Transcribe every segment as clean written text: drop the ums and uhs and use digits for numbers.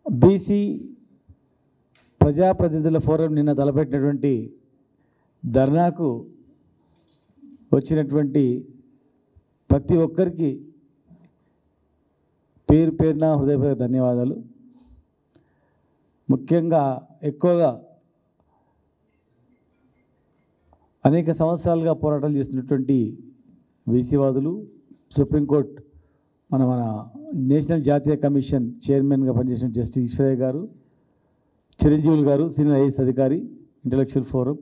BC ప్రజాప్రతినిధుల forum నిన్న తలపెట్టినటువంటి ధర్నాకు వచ్చినటువంటి ప్రతి ఒక్కరికి పేరు పేరున హృదయపూర్వక ధన్యవాదాలు. ముఖ్యంగా ఎక్కువగా అనేక సంవత్సరాలుగా పోరాటాలు చేస్తున్నటువంటి బీసీవాదులు, సుప్రీంకోర్టు మన నేషనల్ జాతీయ కమిషన్ చైర్మన్గా పనిచేసిన జస్టిస్ ఈశ్వరయ్య గారు, చిరంజీవులు గారు, సీనియర్ ఐఏఎస్ అధికారి, ఇంటలెక్చువల్ ఫోరం,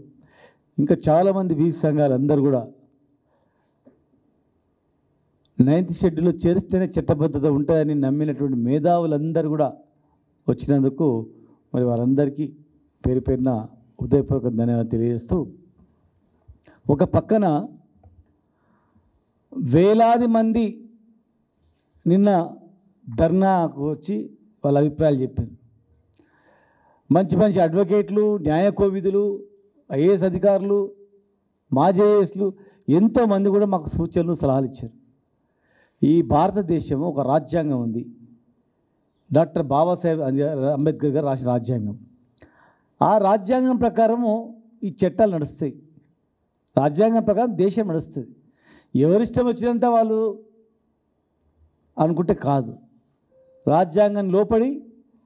ఇంకా చాలామంది బీసీ సంఘాలు అందరూ కూడా 9th షెడ్యూల్లో చేరిస్తేనే చట్టబద్ధత ఉంటుందని నమ్మినటువంటి మేధావులందరూ కూడా వచ్చినందుకు మరి వారందరికీ పేరు పేరున హృదయపూర్వక ధన్యవాదాలు తెలియజేస్తూ, ఒక పక్కన వేలాది మంది నిన్న ధర్నాకు వచ్చి వాళ్ళ అభిప్రాయాలు చెప్పారు. మంచి మంచి అడ్వకేట్లు, న్యాయ కోవిదులు, ఐఏఎస్ అధికారులు, మాజీ ఐఏఎస్లు ఎంతోమంది కూడా మాకు సూచనలు, సలహాలు ఇచ్చారు. ఈ భారతదేశం ఒక రాజ్యాంగం ఉంది. డాక్టర్ బాబాసాహెబ్ అంబేద్కర్ గారు రాసిన రాజ్యాంగం. ఆ రాజ్యాంగం ప్రకారము ఈ చట్టాలు నడుస్తాయి. రాజ్యాంగం ప్రకారం దేశం నడుస్తుంది. ఎవరిష్టం వచ్చినంత వాళ్ళు అనుకుంటే కాదు. రాజ్యాంగం లోపడి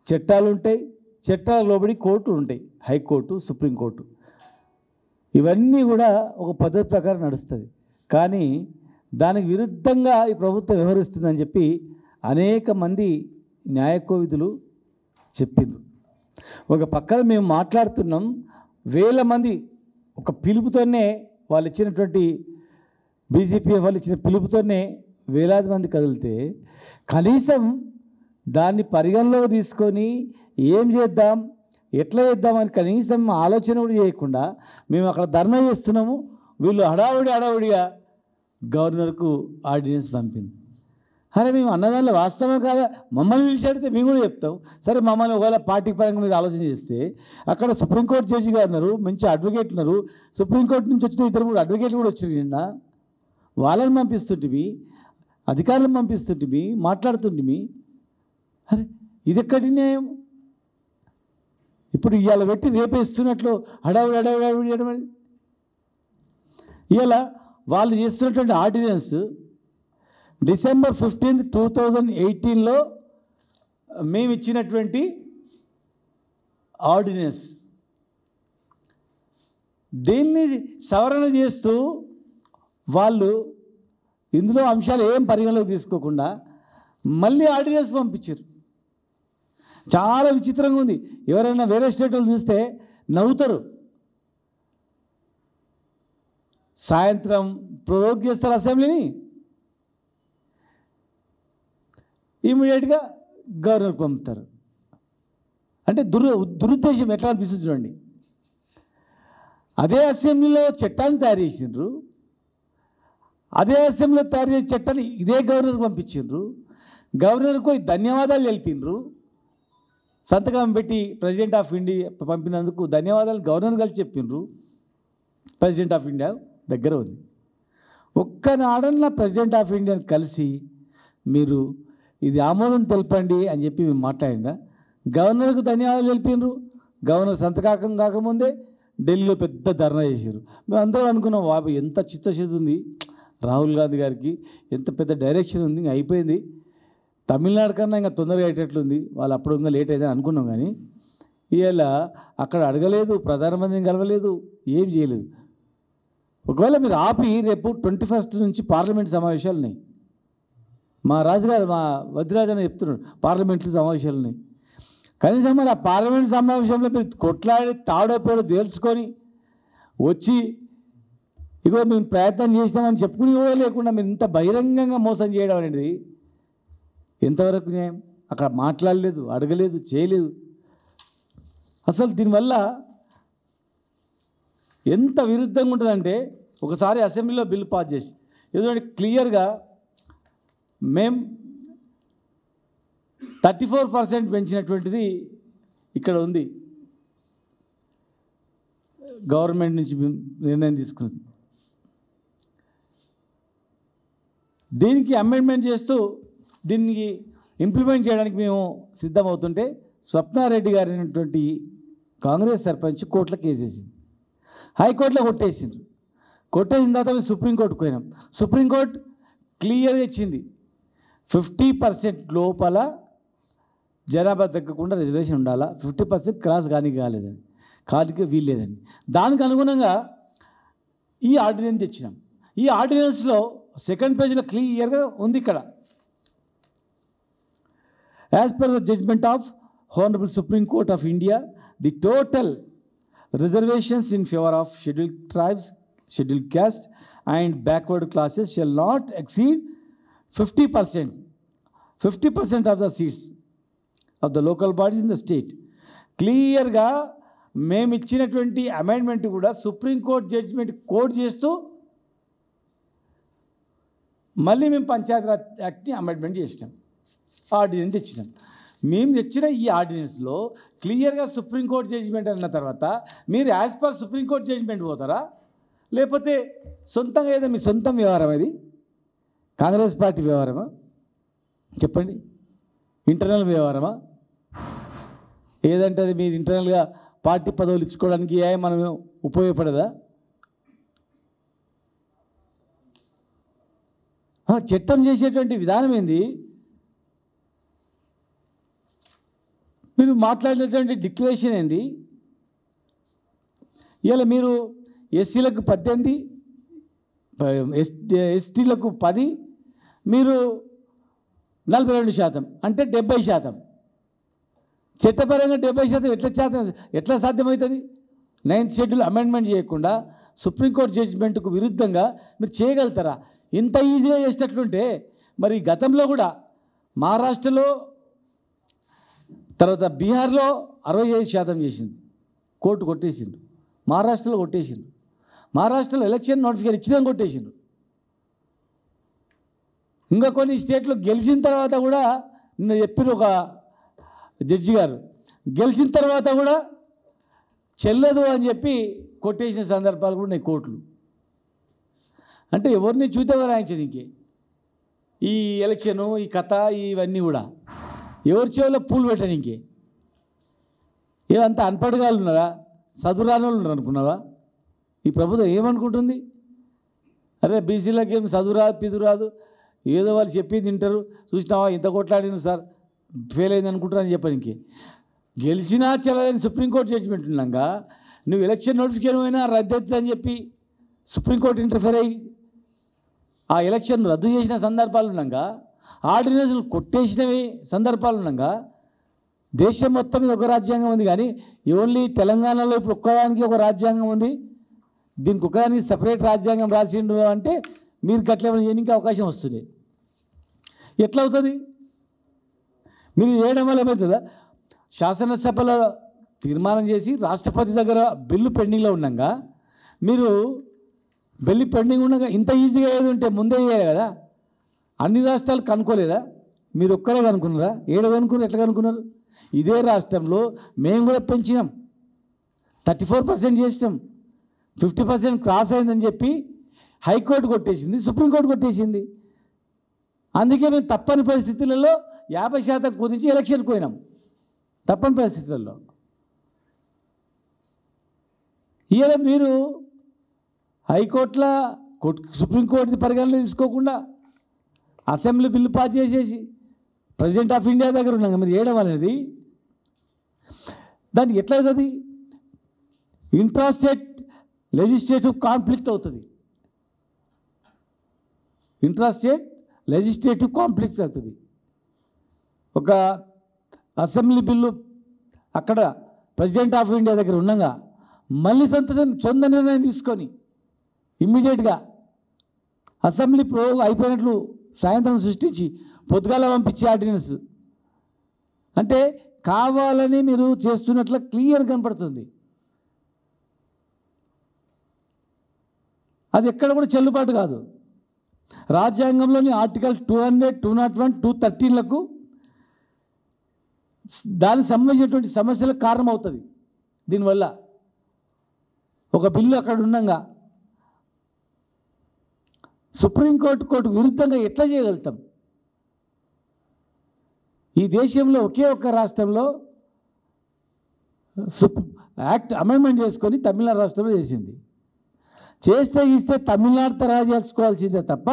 చట్టాలు ఉంటాయి, చట్టాల లోబడి కోర్టులు ఉంటాయి, హైకోర్టు, సుప్రీంకోర్టు. ఇవన్నీ కూడా ఒక పద్ధతి ప్రకారం నడుస్తుంది. కానీ దానికి విరుద్ధంగా ఈ ప్రభుత్వం వ్యవహరిస్తుందని చెప్పి అనేక మంది న్యాయకోవిదులు చెప్పిండ్రు. ఒక పక్కన మేము మాట్లాడుతున్నాం, వేల మంది ఒక పిలుపుతోనే వాళ్ళు ఇచ్చినటువంటి బీజేపీ వాళ్ళు ఇచ్చిన పిలుపుతోనే వేలాది మంది కదిలితే కనీసం దాన్ని పరిగణలోకి తీసుకొని ఏం చేద్దాం, ఎట్లా చేద్దామని కనీసం ఆలోచన కూడా చేయకుండా మేము అక్కడ ధర్నా చేస్తున్నాము. వీళ్ళు హడావుడిగా గవర్నర్కు ఆర్డినెన్స్ పంపింది. అరే మేము అన్నదానిలో వాస్తవం కాదా? మమ్మల్ని పిలిచాడితే మేము కూడా చెప్తాం. సరే, మమ్మల్ని ఒకవేళ పార్టీ పరంగా మీరు ఆలోచన చేస్తే అక్కడ సుప్రీంకోర్టు జడ్జి గారు ఉన్నారు, మంచి అడ్వకేట్లు ఉన్నారు. సుప్రీంకోర్టు నుంచి వచ్చిన 2-3 అడ్వకేట్లు కూడా వచ్చారు. నిన్న వాళ్ళని పంపిస్తుంటివి, అధికారులను పంపిస్తుంటివి, మాట్లాడుతుంటివి. అరే ఇది ఎక్కడి న్యాయం? ఇప్పుడు ఇవాళ పెట్టి రేపే ఇస్తున్నట్లు హడావుడి ఇవాళ వాళ్ళు చేస్తున్నటువంటి ఆర్డినెన్స్ December 15, 2018లో మేము ఇచ్చినటువంటి ఆర్డినెన్స్. దీన్ని సవరణ చేస్తూ వాళ్ళు ఇందులో అంశాలు ఏం పరిగణలోకి తీసుకోకుండా మళ్ళీ ఆర్డినెన్స్ పంపించారు. చాలా విచిత్రంగా ఉంది. ఎవరైనా వేరే స్టేట్ వాళ్ళు చూస్తే నవ్వుతారు. సాయంత్రం ప్రొవోక్ చేస్తారు అసెంబ్లీని, ఇమీడియట్గా గవర్నర్కి పంపుతారు. అంటే దురుద్దేశం ఎట్లా అనిపిస్తుంది చూడండి. అదే అసెంబ్లీలో చట్టాన్ని తయారు చేసిండ్రు, అదే అసెంబ్లీలో తయారు చేసే చట్టాన్ని ఇదే గవర్నర్కి పంపించిండ్రు. గవర్నర్కు ధన్యవాదాలు తెలిపిండ్రు. సంతకం పెట్టి ప్రెసిడెంట్ ఆఫ్ ఇండియా పంపినందుకు ధన్యవాదాలు గవర్నర్ కలిసి చెప్పిండ్రు. ప్రెసిడెంట్ ఆఫ్ ఇండియా దగ్గర ఉంది. ఒక్కనాడన్నా ప్రెసిడెంట్ ఆఫ్ ఇండియాని కలిసి మీరు ఇది ఆమోదం తెలపండి అని చెప్పి మేము మాట్లాడిందా? గవర్నర్కు ధన్యవాదాలు తెలిపిండ్రు. గవర్నర్ సంతకాకం కాకముందే ఢిల్లీలో పెద్ద ధర్నా చేశారు. మేము అందరూ అనుకున్నాం, బాబు ఎంత చిత్తశుద్ధి ఉంది రాహుల్ గాంధీ గారికి, ఎంత పెద్ద డైరెక్షన్ ఉంది, ఇంకా అయిపోయింది, తమిళనాడు కన్నా ఇంకా తొందరగా అయ్యేటట్లుంది, వాళ్ళు అప్పుడు ఇంకా లేట్ అయితే అనుకున్నాం. కానీ ఇవాళ అక్కడ అడగలేదు, ప్రధానమంత్రిని కలవలేదు, ఏం చేయలేదు. ఒకవేళ మీరు ఆపి రేపు 21st నుంచి పార్లమెంట్ సమావేశాలు ఉన్నాయి. మా రాజుగారు, మా వద్దిరాజు అని చెప్తున్నాడు, పార్లమెంట్లు సమావేశాలు ఉన్నాయి. కనీసం మరి ఆ పార్లమెంట్ సమావేశంలో మీరు కొట్లాడి తాడోపేడో తేల్చుకొని వచ్చి ఇగో మేము ప్రయత్నం చేసినామని చెప్పుకుని కూడా లేకుండా మీరు ఇంత బహిరంగంగా మోసం చేయడం అనేది ఎంతవరకు న్యాయం? అక్కడ మాట్లాడలేదు, అడగలేదు, చేయలేదు. అసలు దీనివల్ల ఎంత విరుద్ధంగా ఉంటుందంటే, ఒకసారి అసెంబ్లీలో బిల్లు పాస్ చేసి ఎందుకంటే క్లియర్గా మేము 34% పెంచినటువంటిది ఇక్కడ ఉంది. గవర్నమెంట్ నుంచి నిర్ణయం తీసుకున్నది. దీనికి అమెండ్మెంట్ చేస్తూ దీనికి ఇంప్లిమెంట్ చేయడానికి మేము సిద్ధమవుతుంటే స్వప్నారెడ్డి గారు అనేటువంటి కాంగ్రెస్ సర్పంచ్ కోర్టులో కేసేసింది. హైకోర్టులో కొట్టేసిండ్రు. కొట్టేసిన తర్వాత మేము సుప్రీంకోర్టుకు పోయినాం. సుప్రీంకోర్టు క్లియర్గా ఇచ్చింది, 50% లోపల జనాభా తగ్గకుండా రిజర్వేషన్ ఉండాలా, 50% క్రాస్ కాలేదని, కానికి వీల్లేదని. దానికి అనుగుణంగా ఈ ఆర్డినెన్స్ తెచ్చినాం. ఈ ఆర్డినెన్స్లో సెకండ్ పేజీలో క్లియర్గా ఉంది ఇక్కడ, as per the judgement of Honorable Supreme Court of India, the total reservations in favor of scheduled tribes, scheduled caste and backward classes shall not exceed 50%. 50% of the seats of the local bodies in the state. క్లియర్గా మేము ఇచ్చినటువంటి amendment కూడా supreme court judgement coat చేస్తూ మళ్ళీ మేము Panchayati Raj యాక్ట్ని amendment చేసినాం, ordinance తెచ్చినాం. మేము తెచ్చిన ఈ ఆర్డినెన్స్లో క్లియర్గా సుప్రీంకోర్టు జడ్జిమెంట్ అన్న తర్వాత మీరు యాజ్ పర్ సుప్రీంకోర్టు జడ్జిమెంట్ పోతారా, లేకపోతే సొంతంగా ఏదో మీ సొంతం వ్యవహారం, అది కాంగ్రెస్ పార్టీ వ్యవహారమా చెప్పండి, ఇంటర్నల్ వ్యవహారమా? ఏదంటే అది మీరు ఇంటర్నల్గా పార్టీ పదవులు ఇచ్చుకోవడానికి మనం ఉపయోగపడదా? చట్టం చేసేటువంటి విధానం ఏంది? మీరు మాట్లాడినటువంటి డిక్లరేషన్ ఏంది? ఇలా మీరు ఎస్సీలకు 18, ఎస్టీలకు 10, మీరు 42%, అంటే 70%. చట్టపరంగా 70% ఎట్లా సాధ్యమవుతుంది? 9th షెడ్యూల్ అమెండ్మెంట్ చేయకుండా సుప్రీంకోర్టు జడ్జిమెంట్కు విరుద్ధంగా మీరు చేయగలుగుతారా? ఇంత ఈజీగా చేసేటట్లుంటే మరి గతంలో కూడా మహారాష్ట్రలో, తర్వాత బీహార్లో 65% చేసింది, కోర్టు కొట్టేసిండు. మహారాష్ట్రలో కొట్టేసిండు. మహారాష్ట్రలో ఎలక్షన్ నోటిఫికేషన్ ఇచ్చినా కొట్టేసిండు. ఇంకా కొన్ని స్టేట్లో గెలిచిన తర్వాత కూడా, నిన్న చెప్పిన ఒక జడ్జి గారు, గెలిచిన తర్వాత కూడా చెల్లదు అని చెప్పి కొట్టేసిన సందర్భాలు కూడా ఉన్నాయి కోర్టులు. అంటే ఎవరిని చూద్దామని రాయించడానికి ఈ ఎలక్షను, ఈ కథ, ఇవన్నీ కూడా ఎవరి చెవులో పూలు పెట్టడానికి. ఏమంతా అన్పడగాలు ఉన్నారా, చదువురాని వాళ్ళు ఉన్నారు అనుకున్నావా? ఈ ప్రభుత్వం ఏమనుకుంటుంది? అరే బీసీలకి ఏం చదువు రాదు, పిదురు రాదు, ఏదో వాళ్ళు చెప్పింది తింటారు, చూసినావా ఇంత కొట్లాడిన సార్ ఫెయిల్ అయింది అనుకుంటారని చెప్పడానికి. గెలిచినా చెల్లదని సుప్రీంకోర్టు జడ్జిమెంట్ ఉన్నాక నువ్వు ఎలక్షన్ నోటిఫికేషన్ అయినా రద్దవుతుందని చెప్పి సుప్రీంకోర్టు ఇంటర్ఫేర్ అయ్యి ఆ ఎలక్షన్ రద్దు చేసిన సందర్భాలు ఉన్నాక, ఆర్డినెన్స్లు కొట్టేసినవి సందర్భాలు ఉన్నాక, దేశం మొత్తం మీద ఒక రాజ్యాంగం ఉంది, కానీ ఓన్లీ తెలంగాణలో ఇప్పుడు ఒక్కదానికి ఒక రాజ్యాంగం ఉంది, దీనికి ఒక్కదానికి సపరేట్ రాజ్యాంగం రాసిండు అంటే మీరు గట్ల చేయడానికి అవకాశం వస్తుంది. ఎట్లా అవుతుంది? మీరు చేయడం వల్ల ఏమవుతుందా? శాసనసభలో తీర్మానం చేసి రాష్ట్రపతి దగ్గర బిల్లు పెండింగ్లో ఉండగా, మీరు బిల్లు పెండింగ్ ఉండగా ఇంత ఈజీగా ఏది ఉంటే ముందే చేయాలి కదా. అన్ని రాష్ట్రాలు కనుక్కోలేదా? మీరు ఒక్కరే కనుక్కున్నారా? కనుక్కున్నారు, ఎట్లా కనుక్కున్నారు? ఇదే రాష్ట్రంలో మేము కూడా పెంచినాం, 34% చేసినాం, 50% క్రాస్ అయిందని చెప్పి హైకోర్టు కొట్టేసింది, సుప్రీంకోర్టు కొట్టేసింది. అందుకే మేము తప్పని పరిస్థితులలో 50% కుదించి ఎలక్షన్కి పోయినాం, తప్పని పరిస్థితులలో. ఇవాళ మీరు హైకోర్టులో సుప్రీంకోర్టుది పరిగణన తీసుకోకుండా అసెంబ్లీ బిల్లు పాస్ చేసేసి ప్రెసిడెంట్ ఆఫ్ ఇండియా దగ్గర ఉన్నాక మీరు చేయడం అనేది దానికి ఎట్లా అవుతుంది? ఇంట్రాస్టేట్ లెజిస్లేటివ్ కాన్ఫ్లిక్ట్ అవుతుంది, ఇంట్రాస్టేట్ లెజిస్లేటివ్ కాన్ఫ్లిక్ట్స్ అవుతుంది. ఒక అసెంబ్లీ బిల్లు అక్కడ ప్రెసిడెంట్ ఆఫ్ ఇండియా దగ్గర ఉండగా మళ్ళీ సొంత నిర్ణయం తీసుకొని ఇమ్మీడియట్గా అసెంబ్లీ అయిపోయినట్లు సాయంత్రం సృష్టించి పొద్దుగాల పంపించే ఆర్డినెన్స్ అంటే కావాలని మీరు చేస్తున్నట్లు క్లియర్ కనపడుతుంది. అది ఎక్కడ కూడా చెల్లుబాటు కాదు. రాజ్యాంగంలోని ఆర్టికల్ 200, 201, 213లకు దానికి సంబంధించినటువంటి సమస్యలకు కారణమవుతుంది. దీనివల్ల ఒక బిల్లు అక్కడ ఉండగా సుప్రీంకోర్టు విరుద్ధంగా ఎట్లా చేయగలుగుతాం? ఈ దేశంలో ఒకే ఒక్క రాష్ట్రంలో యాక్ట్ అమెండ్మెంట్ చేసుకొని తమిళనాడు రాష్ట్రంలో చేసింది. చేస్తే ఇస్తే తమిళనాడు తరహా చేసుకోవాల్సిందే తప్ప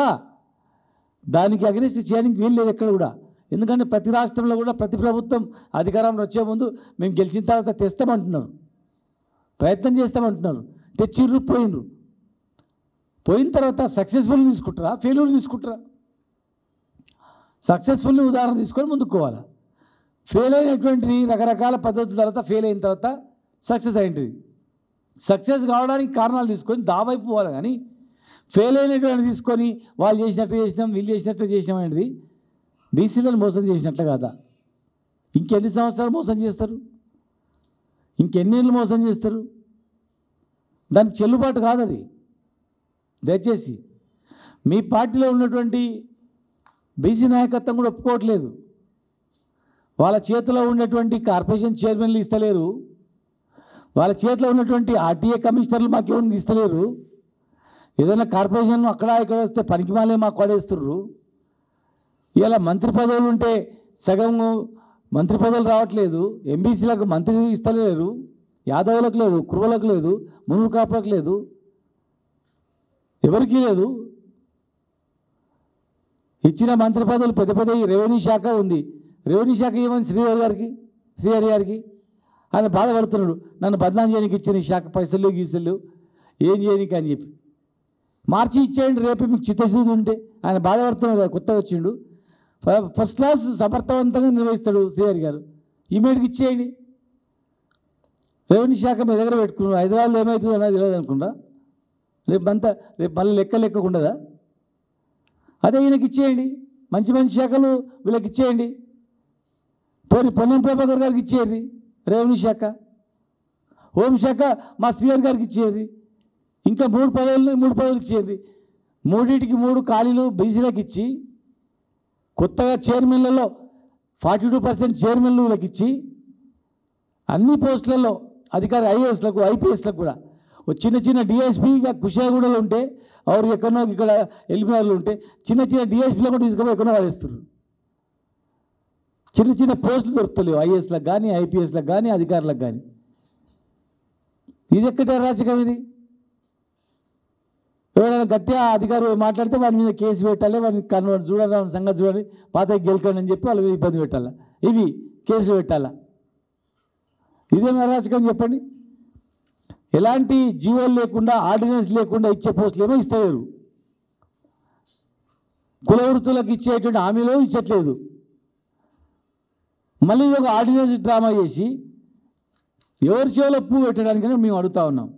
దానికి అగ్నిస్ట్ చేయడానికి వీలు లేదు ఎక్కడ కూడా. ఎందుకంటే ప్రతి రాష్ట్రంలో కూడా ప్రతి ప్రభుత్వం అధికారంలో వచ్చే ముందు మేము గెలిచిన తర్వాత తెస్తామంటున్నారు, ప్రయత్నం చేస్తామంటున్నారు. తెచ్చిర్రు, పోయిన తర్వాత సక్సెస్ఫుల్ తీసుకుంటారా, ఫెయిల్యూర్ తీసుకుంటారా? సక్సెస్ఫుల్ని ఉదాహరణ తీసుకొని ముందుకోవాలి. ఫెయిల్ అయినటువంటిది రకరకాల పద్ధతుల తర్వాత ఫెయిల్ అయిన తర్వాత సక్సెస్ అయింది. సక్సెస్ కావడానికి కారణాలు తీసుకొని దావైపు పోవాలి, కానీ ఫెయిల్ అయినటువంటి తీసుకొని వాళ్ళు చేసినట్టు చేసినాం, వీళ్ళు చేసినట్టు చేసినాం అనేది బీసీలను మోసం చేసినట్లు కాదా? ఇంకెన్ని సంవత్సరాలు మోసం చేస్తారు? ఇంకెన్నేళ్ళు మోసం చేస్తారు? దానికి చెల్లుబాటు కాదు అది. దయచేసి మీ పార్టీలో ఉన్నటువంటి బీసీ నాయకత్వం కూడా ఒప్పుకోవట్లేదు. వాళ్ళ చేతిలో ఉన్నటువంటి కార్పొరేషన్ చైర్మన్లు ఇస్తలేరు, వాళ్ళ చేతిలో ఉన్నటువంటి ఆర్టీఏ కమిషనర్లు మాకేమన్నా ఇస్తలేరు. ఏదైనా కార్పొరేషన్ అక్కడ ఇక్కడ వస్తే పనికిమాలే మాకు కొడేస్తుర్రు. ఇలా మంత్రి పదవులు ఉంటే సగం మంత్రి పదవులు రావట్లేదు. ఎంబీసీలకు మంత్రి ఇస్తలేరు, యాదవులకు లేదు, కురువులకు లేదు, మునుగు కాపులకు లేదు, ఎవరికీ లేదు. ఇచ్చిన మంత్రి పదవులు పెద్ద పెద్ద రెవెన్యూ శాఖ ఉంది, రెవెన్యూ శాఖ ఏమని శ్రీహరి గారికి ఆయన బాధపడుతున్నాడు. నన్ను బదనాం చేయడానికి ఇచ్చిన ఈ శాఖ పైసలు గీసలు ఏం చేయడానికి అని చెప్పి మార్చి ఇచ్చేయండి, రేపు మీకు చిత్తశుద్ధి ఉంటే. ఆయన బాధపడుతున్నాడు కదా, కొత్త వచ్చిండు. ఫస్ట్ క్లాస్ సమర్థవంతంగా నిర్వహిస్తాడు శ్రీహరి గారు, ఇమీడియట్గా ఇచ్చేయండి. రెవెన్యూ శాఖ మీ దగ్గర పెట్టుకున్నాడు, హైదరాబాద్లో ఏమవుతుందో అన్నది తెలియదు అనుకుంటా. రేపు మళ్ళీ లెక్కకుండదా? అదే ఈయనకి ఇచ్చేయండి. మంచి మంచి శాఖలు వీళ్ళకి ఇచ్చేయండి. పొన్నం ప్రభాకర్ గారికి ఇచ్చేయండి రెవెన్యూ శాఖ, హోంశాఖ మా శ్రీహరి గారికి ఇచ్చేయండి. ఇంకా 3 పదవులు ఇచ్చేయండి. 3టికి 3 ఖాళీలు బీసీలకు ఇచ్చి, కొత్తగా చైర్మన్లలో 42% చైర్మన్లు వీళ్ళకి ఇచ్చి, అన్ని పోస్టులలో అధికారి ఐఏఎస్లకు ఐపీఎస్లకు కూడా చిన్న చిన్న డిఎస్పీగా కుషాగూడలు ఉంటే ఎవరు ఎక్కడో ఇక్కడ ఎల్బీఆర్లు ఉంటే చిన్న చిన్న డిఎస్పీలో కూడా తీసుకుపోయి ఎక్కడో వాడేస్తారు. చిన్న చిన్న పోస్టులు దొరుకుతలేవు ఐఏఎస్లకు కానీ ఐపీఎస్లకు కానీ అధికారులకు కానీ. ఇది ఎక్కడ రాజకీయం? ఇది ఎవరైనా గట్టిగా అధికారులు మాట్లాడితే వాడి మీద కేసు పెట్టాలి, వాడిని కన్వర్ట్ చూడాలి, వాడి సంగతి చూడాలి, పాత గెలుకండి అని చెప్పి వాళ్ళకి ఇబ్బంది పెట్టాలా, ఇవి కేసులు పెట్టాలా? ఇదేం అరాచకం చెప్పండి? ఎలాంటి జీవోలు లేకుండా ఆర్డినెన్స్ లేకుండా ఇచ్చే పోస్టులు ఏమో ఇస్తలేరు. కుల వృత్తులకు ఇచ్చేటువంటి హామీలో ఇచ్చట్లేదు. మళ్ళీ ఒక ఆర్డినెన్స్ డ్రామా చేసి ఎవరి చెవులో పువ్వు పెట్టడానికైనా మేము అడుగుతా ఉన్నాం.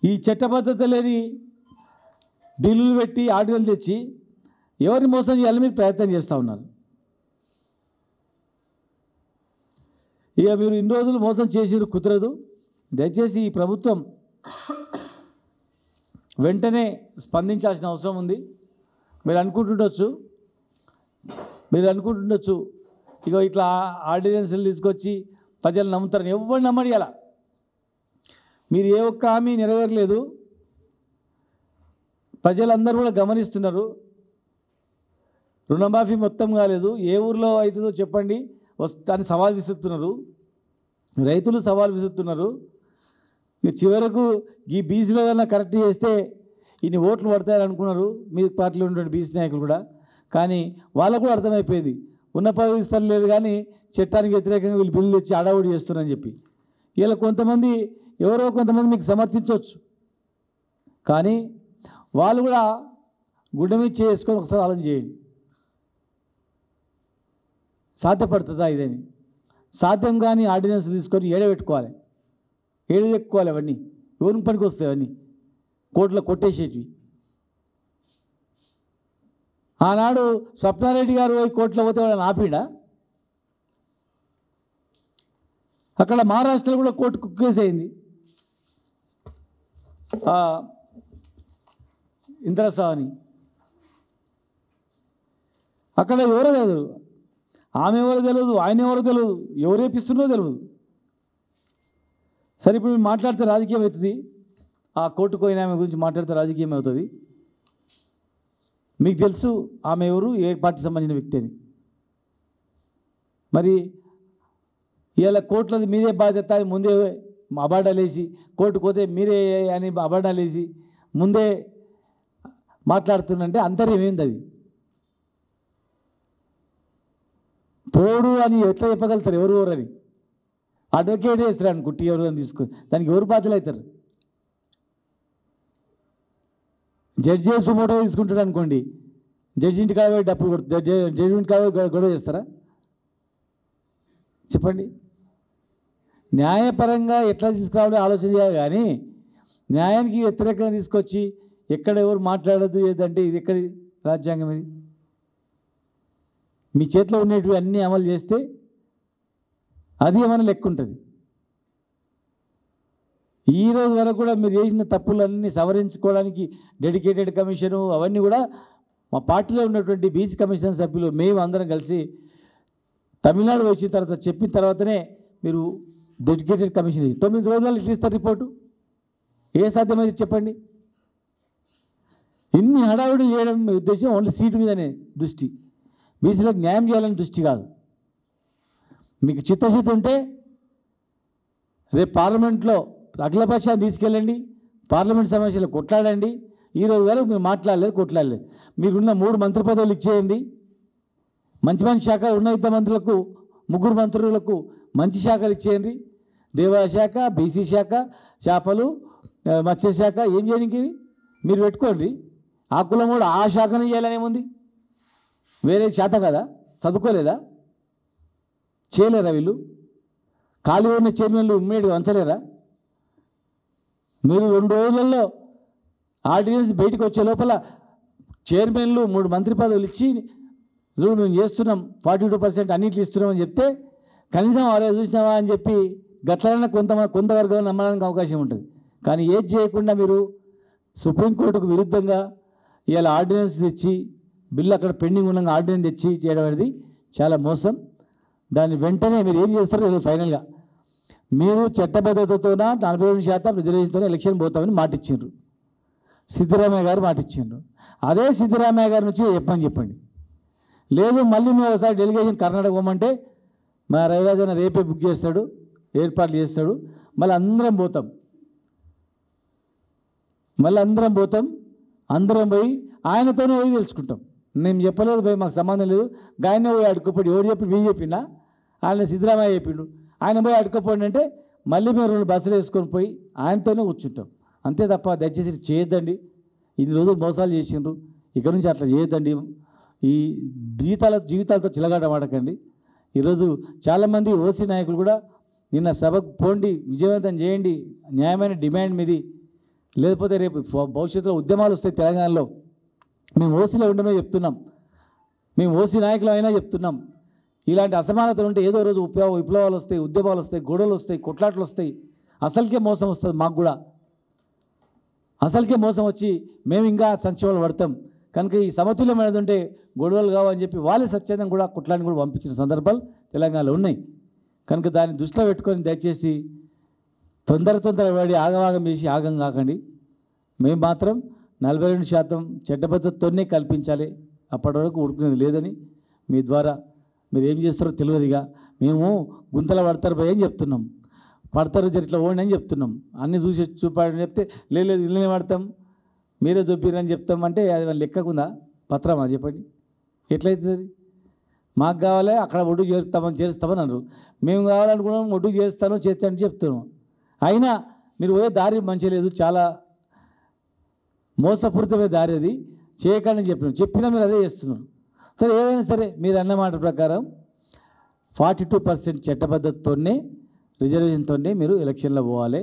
ఈ చట్టబద్ధత లేని బిల్లులు పెట్టి ఆర్డినెన్స్ తెచ్చి ఎవరిని మోసం చేయాలని మీరు ప్రయత్నం చేస్తూ ఉన్నారు. ఇక మీరు ఇన్ని రోజులు మోసం చేసిరు, కుదరదు. దయచేసి ఈ ప్రభుత్వం వెంటనే స్పందించాల్సిన అవసరం ఉంది. మీరు అనుకుంటుండొచ్చు ఇక ఇట్లా ఆర్డినెన్స్లు తీసుకొచ్చి ప్రజలు నమ్ముతారని. ఎవరు నమ్మడి అలా. మీరు ఏ ఒక్క హామీ నెరవేరలేదు, ప్రజలందరూ కూడా గమనిస్తున్నారు. రుణమాఫీ మొత్తం కాలేదు, ఏ ఊర్లో అవుతుందో చెప్పండి అని సవాల్ విసురుతున్నారు, రైతులు సవాల్ విసురుతున్నారు. చివరకు ఈ బీసీలో ఏదైనా కరెక్ట్ చేస్తే ఇన్ని ఓట్లు పడతాయని అనుకున్నారు మీ పార్టీలో ఉన్నటువంటి బీసీ నాయకులు కూడా. కానీ వాళ్ళకు కూడా అర్థమైపోయింది ఉన్న పదవి ఇస్తారు లేదు, కానీ చట్టానికి వ్యతిరేకంగా వీళ్ళు బిల్లులు తెచ్చి అడావుడి చేస్తున్నారని చెప్పి. ఇలా ఎవరో కొంతమంది మీకు సమర్థించవచ్చు, కానీ వాళ్ళు కూడా గుడ్డ మీద చేసుకొని ఒకసారి ఆలోచన చేయండి. సాధ్యపడుతుందా ఇదని? సాధ్యం కానీ ఆర్డినెన్స్ తీసుకొని ఏడబెట్టుకోవాలి, ఏడెక్కుకోవాలి. అవన్నీ ఎవరికి పనికి వస్తాయి? అవన్నీ కోర్టులో కొట్టేసేటివి. ఆనాడు స్వప్నారెడ్డి గారు పోయి కోర్టులో పోతే వాళ్ళని ఆపిడా? అక్కడ మహారాష్ట్రలో కూడా కోర్టు కేసు అయింది. ఇంద్రసా అని అక్కడ ఎవరో తెలియదు, ఆమె ఎవరో తెలియదు, ఆయన ఎవరో తెలియదు, ఎవరు వేపిస్తున్నారో తెలియదు. సరే, ఇప్పుడు మీరు మాట్లాడితే రాజకీయం అవుతుంది. ఆ కోర్టుకు పోయిన ఆమె గురించి మాట్లాడితే రాజకీయం అవుతుంది. మీకు తెలుసు ఆమె ఎవరు, ఏ పార్టీకి సంబంధించిన వ్యక్తి అని. మరి ఇలా కోర్టులది మీదే బాధ్యత అని ముందే అబార్డాలు వేసి కోర్టుకు పోతే మీరే అని అబార్డాలు వేసి ముందే మాట్లాడుతుందంటే అంతర్యం ఏంది అది? పోడు అని ఎట్లా చెప్పగలుగుతారు? ఎవరు అని అడ్వకేట్ వేస్తారు అనుకుంటే ఎవరు అని తీసుకొని దానికి ఎవరు బాధ్యులు అవుతారు? జడ్జి చేసి ఫోటో తీసుకుంటాడు అనుకోండి, జడ్జి ఇంటి కాడ పోయి డబ్బులు జడ్జిమెంట్ కాడ గొడవ చేస్తారా? చెప్పండి. న్యాయపరంగా ఎట్లా తీసుకురావాలో ఆలోచన చేయాలి, కానీ న్యాయానికి వ్యతిరేకంగా తీసుకొచ్చి ఎక్కడ ఎవరు మాట్లాడద్దు ఏదంటే ఇది ఎక్కడి రాజ్యాంగం? ఇది మీ చేతిలో ఉండేటివి అన్నీ అమలు చేస్తే అది ఏమైనా లెక్క ఉంటుంది. ఈ రోజు వరకు కూడా మీరు చేసిన తప్పులన్నీ సవరించుకోవడానికి డెడికేటెడ్ కమిషను అవన్నీ కూడా మా పార్టీలో ఉన్నటువంటి బీసీ కమిషన్ సభ్యులు మేము అందరం కలిసి తమిళనాడు వచ్చిన తర్వాత చెప్పిన తర్వాతనే మీరు డెడికేటెడ్ కమిషన్ ఇచ్చి 9 రోజులు ఇట్లా ఇస్తారు రిపోర్టు. ఏ సాధ్యమైంది చెప్పండి? ఇన్ని హడావుడి చేయడం మీ ఉద్దేశం ఓన్లీ సీటు మీదనే దృష్టి, బీసీలకు న్యాయం చేయాలని దృష్టి కాదు. మీకు చిత్తశుద్ధి ఉంటే రేపు పార్లమెంట్లో అఖిలపక్షాన్ని తీసుకెళ్ళండి, పార్లమెంట్ సమస్యలు కొట్లాడండి. ఈరోజు వరకు మీరు మాట్లాడలేదు, కొట్లాడలేదు. మీరున్న 3 మంత్రి పదవులు ఇచ్చేయండి. మంచి మంచి శాఖలు ఉన్న 2 మంత్రులకు 3 మంత్రులకు మంచి శాఖలు ఇచ్చేయండి. దేవాదాయ శాఖ, బీసీ శాఖ, చేపలు, మత్స్యశాఖ ఏం చేయడానికి మీరు పెట్టుకోండి. ఆ కులం కూడా ఆ శాఖను చేయాలనేముంది? వేరే శాత కదా, చదువుకోలేదా? చేయలేరా వీళ్ళు? ఖాళీ ఉన్న చైర్మన్లు ఇమ్మీడియట్గా వంచలేరా? మీరు 2 రోజులలో ఆర్డినెన్స్ బయటకు వచ్చే లోపల చైర్మన్లు 3 మంత్రి పదవులు ఇచ్చి చూడు మేము చేస్తున్నాం 42% అన్నింటిలో ఇస్తున్నామని చెప్తే కనీసం వారే చూసినావా అని చెప్పి గట్లైనా కొంతవరకు నమ్మడానికి అవకాశం ఉంటుంది. కానీ ఏది చేయకుండా మీరు సుప్రీంకోర్టుకు విరుద్ధంగా ఇవాళ ఆర్డినెన్స్ తెచ్చి బిల్లు అక్కడ పెండింగ్ ఉండగా ఆర్డినెన్స్ తెచ్చి చేయడం అనేది చాలా మోసం. దాన్ని వెంటనే మీరు ఏం చేస్తారో తెలియదు. ఫైనల్గా మీరు చట్టబద్ధతతోన 42% రిజర్వేషన్తో ఎలక్షన్ పోతామని మాట ఇచ్చిండ్రు. సిద్ధరామయ్య గారు మాట ఇచ్చిండ్రు. అదే సిద్ధరామయ్య గారి నుంచి చెప్పండి. లేదు మళ్ళీ మేము ఒకసారి డెలిగేషన్ కర్ణాటక పోమంటే మా రవిరాజన రేపే బుక్ చేస్తాడు, ఏర్పాట్లు చేస్తాడు. మళ్ళీ అందరం పోతాం, అందరం పోయి ఆయనతోనే పోయి తెలుసుకుంటాం. నేను చెప్పలేదు పోయి మాకు సంబంధం లేదు, గాయనే పోయి అడుక్కోపోయి ఎవరు చెప్పి మేము చెప్పినా ఆయన సిద్ధరామయ్య చెప్పిండు, ఆయన పోయి అడుక్కోపోండి అంటే మళ్ళీ మేము 2 బస్సులు వేసుకొని పోయి ఆయనతోనే కూర్చుంటాం. అంతే తప్ప దయచేసి చేయొద్దండి. ఇన్ని రోజులు మోసాలు చేసిండ్రు, ఇక నుంచి అట్లా చేయొద్దండి. ఈ జీవితాలతో చిలగాట వాడకండి. ఈరోజు చాలామంది ఓసీ నాయకులు కూడా నిన్న సభకు పోండి, విజయవంతం చేయండి, న్యాయమైన డిమాండ్ మీది, లేకపోతే రేపు భవిష్యత్తులో ఉద్యమాలు వస్తాయి తెలంగాణలో. మేము ఓసీలో ఉండమే చెప్తున్నాం, మేము ఓసీ నాయకులు అయినా చెప్తున్నాం. ఇలాంటి అసమానతలు ఉంటే ఏదో రోజు విప్లవాలు వస్తాయి, ఉద్యమాలు వస్తాయి, గొడవలు వస్తాయి, కొట్లాట్లు వస్తాయి. అసలుకే మోసం వస్తుంది మాకు కూడా. అసలుకే మోసం వచ్చి మేము ఇంకా సంక్షేమాలు పడతాం. కనుక ఈ సమతుల్యమైనది ఉంటే గొడవలు కావని చెప్పి వాళ్ళే స్వచ్ఛందంగా కూడా కుట్లాన్ని కూడా పంపించిన సందర్భాలు తెలంగాణలో ఉన్నాయి. కనుక దాన్ని దృష్టిలో పెట్టుకొని దయచేసి తొందర పడి ఆగం చేసి ఆగం కాకండి. మేము మాత్రం 42% చట్టబద్ధతతోనే కల్పించాలి. అప్పటి వరకు ఉడుకునేది లేదని మీ ద్వారా మీరు ఏం చేస్తారో తెలియదుగా. మేము గుంతల పడతారు భయ అని చెప్తున్నాం, పడతారు ఇట్లా ఓండి అని చెప్తున్నాం. అన్నీ చూపాడని చెప్తే లేదు ఇళ్ళనే పడతాం, మీరే దొబ్బిరని చెప్తామంటే అది లెక్కకుందా? పత్రమా చెప్పండి, ఎట్లయితుంది? మాకు కావాలి అక్కడ ఒడ్డు చేరుస్తామని అన్నారు. మేము కావాలనుకున్నాం ఒడ్డు చేస్తానని చెప్తున్నాం. అయినా మీరు పోయే దారి మంచి లేదు, చాలా మోసపూరితమైన దారి, అది చేయకండి చెప్పినా మీరు అదే చేస్తున్నారు. సరే ఏదైనా సరే మీరు అన్నమాట ప్రకారం 42% చట్టబద్ధతతోనే రిజర్వేషన్తోనే మీరు ఎలక్షన్లో పోవాలి.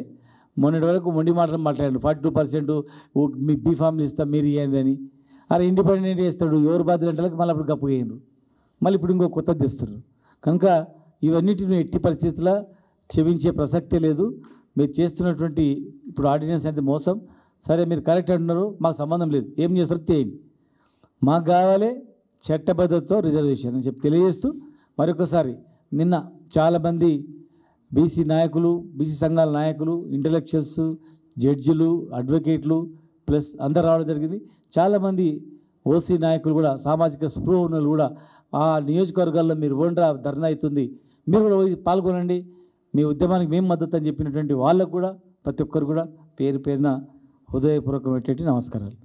మొన్నటి వరకు మొండి మాటలు మాట్లాడండి, 42% మీ బీఫామ్లు ఇస్తాం మీరు ఇవ్వండి అని. అరే ఇండిపెండెంట్ చేస్తాడు ఎవరు బాధ్యులంటే మళ్ళీ అప్పుడు గప్పు వేయరు, మళ్ళీ ఇప్పుడు ఇంకో కొత్తది తెస్తారు. కనుక ఇవన్నిటిని ఎట్టి పరిస్థితుల్లో క్షమించే ప్రసక్తే లేదు. మీరు చేస్తున్నటువంటి ఇప్పుడు ఆర్డినెన్స్ అంటే మోసం. సరే మీరు కరెక్ట్ అంటున్నారు, మాకు సంబంధం లేదు, ఏం చేస్తారో చేయండి, మాకు కావాలి చట్టబద్ధతతో రిజర్వేషన్ అని చెప్పి తెలియజేస్తూ మరొకసారి నిన్న చాలామంది బీసీ నాయకులు, బీసీ సంఘాల నాయకులు, ఇంటలెక్చువల్స్, జడ్జిలు, అడ్వకేట్లు ప్లస్ అందరు రావడం జరిగింది. చాలామంది ఓసీ నాయకులు కూడా, సామాజిక స్పృహ ఉన్న కూడా ఆ నియోజకవర్గాల్లో మీరు ఓన్రా ధర్నా అవుతుంది, మీరు కూడా పోయి పాల్గొనండి, మీ ఉద్యమానికి మేము మద్దతు అని చెప్పినటువంటి వాళ్ళకు కూడా ప్రతి ఒక్కరు కూడా పేరు పేరున హృదయపూర్వకమైనటువంటి నమస్కారాలు.